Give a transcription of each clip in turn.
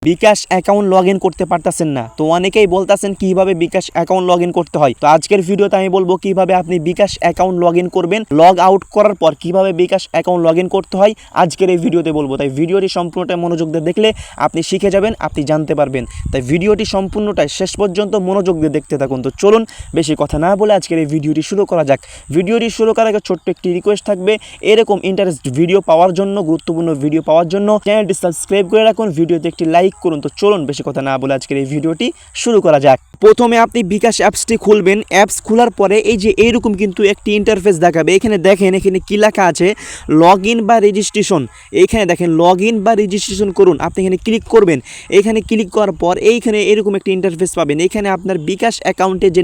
BKash account log in করতে পারতেছেন না, তো অনেকেই বলতেছেন কিভাবে বিকাশ অ্যাকাউন্ট লগ ইন করতে হয়। তো আজকের ভিডিওতে আমি বলবো কিভাবে আপনি বিকাশ অ্যাকাউন্ট লগ ইন করবেন, লগ আউট করার পর কিভাবে বিকাশ অ্যাকাউন্ট লগ ইন করতে হয় আজকের এই ভিডিওতে বলবো। তাই ভিডিওটি সম্পূর্ণটাই মনোযোগ দিয়ে দেখলে আপনি শিখে যাবেন, আপনি জানতে পারবেন। তাই ভিডিওটি সম্পূর্ণটাই শেষ পর্যন্ত মনোযোগ দিয়ে দেখতে থাকুন। তো চলুন বেশি কথা না বলে আজকের এই ভিডিওটি শুরু করা যাক। ভিডিওটি শুরু করার আগে ছোট্ট একটি রিকোয়েস্ট থাকবে, এরকম ইন্টারেস্ট ভিডিও পাওয়ার জন্য, গুরুত্বপূর্ণ ভিডিও পাওয়ার জন্য চ্যানেলটি সাবস্ক্রাইব করে রাখুন, ভিডিওতে একটি লাইক করুন। তো চলুন বেশি কথা না বলে আজকের এই ভিডিওটি শুরু করা যাক। প্রথমে আপনি বিকাশ অ্যাপসটি খুলবেন। অ্যাপস খোলার পরে এই যে এইরকম কিন্তু একটি ইন্টারফেস দেখাবে। এখানে দেখেন, এখানে কি লেখা আছে, লগ ইন বা রেজিস্ট্রেশন। এইখানে দেখেন লগ ইন বা রেজিস্ট্রেশন করুন, আপনি এখানে ক্লিক করবেন। এইখানে ক্লিক করার পর এইখানে এরকম একটি ইন্টারফেস পাবেন। এখানে আপনার বিকাশ অ্যাকাউন্টে যে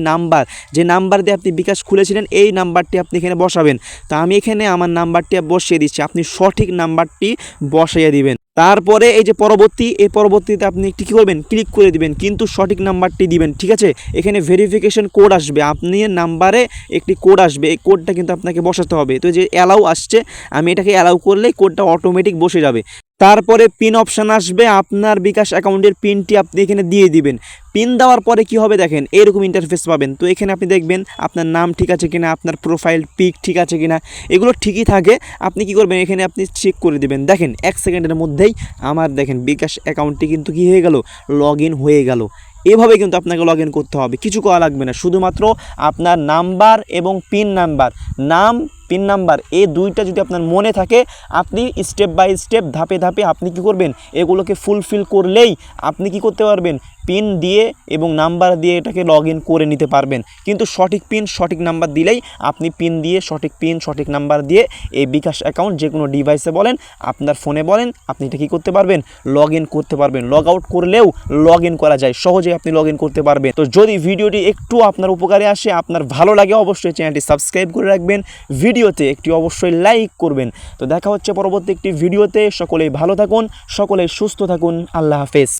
নাম্বার দিয়ে আপনি বিকাশ খুলেছিলেন এই নাম্বারটি আপনি এখানে বসাবেন। তো আমি এখানে আমার নাম্বারটি বসিয়ে দিচ্ছি, আপনি সঠিক নাম্বারটি বসিয়ে দিবেন। তারপরে এই যে পরবর্তীতে আপনি একটি কী করবেন, ক্লিক করে দিবেন, কিন্তু সঠিক নাম্বারটি দিবেন, ঠিক আছে। এখানে ভেরিফিকেশন কোড আসবে, আপনি নাম্বারে একটি কোড আসবে, এই কোডটা কিন্তু আপনাকে বসাতে হবে। তো যে অ্যালাউ আসছে, আমি এটাকে অ্যালাউ করলেই কোডটা অটোমেটিক বসে যাবে। তারপরে পিন অপশান আসবে, আপনার বিকাশ অ্যাকাউন্টের পিনটি আপনি এখানে দিয়ে দিবেন। পিন দেওয়ার পরে কি হবে দেখেন, এরকম ইন্টারফেস পাবেন। তো এখানে আপনি দেখবেন আপনার নাম ঠিক আছে কিনা, আপনার প্রোফাইল পিক ঠিক আছে কিনা, এগুলো ঠিকই থাকে। আপনি কি করবেন, এখানে আপনি চেক করে দিবেন। দেখেন 1 সেকেন্ডের মধ্যেই আমার দেখেন বিকাশ অ্যাকাউন্টটি কিন্তু কি হয়ে গেল, লগ ইন হয়ে গেল। এভাবে কিন্তু আপনাকে লগ ইন করতে হবে, কিছু করা লাগবে না, শুধুমাত্র আপনার নাম্বার এবং পিন নাম্বার, পিন নাম্বার এই দুইটা যদি আপনার মনে থাকে, আপনি স্টেপ বাই স্টেপ ধাপে ধাপে আপনি কি করবেন, এগুলোকে ফুলফিল করলেই আপনি কি করতে পারবেন, পিন দিয়ে এবং নাম্বার দিয়ে এটাকে লগ ইন করে নিতে পারবেন। কিন্তু সঠিক পিন সঠিক নাম্বার দিলেই আপনি পিন দিয়ে সঠিক নাম্বার দিয়ে এই বিকাশ অ্যাকাউন্ট যে কোনো ডিভাইসে বলেন, আপনার ফোনে বলেন, আপনি এটা কী করতে পারবেন, লগ ইন করতে পারবেন। লগ আউট করলেও লগ ইন করা যায়, সহজেই আপনি লগ ইন করতে পারবেন। তো যদি ভিডিওটি একটু আপনার উপকারে আসে, আপনার ভালো লাগে, অবশ্যই চ্যানেলটি সাবস্ক্রাইব করে রাখবেন, ভিডিওতে একটি অবশ্যই লাইক করবেন। তো দেখা হচ্ছে পরবর্তী একটি ভিডিওতে। সকলেই ভালো থাকুন, সকলেই সুস্থ থাকুন, আল্লাহ হাফেজ।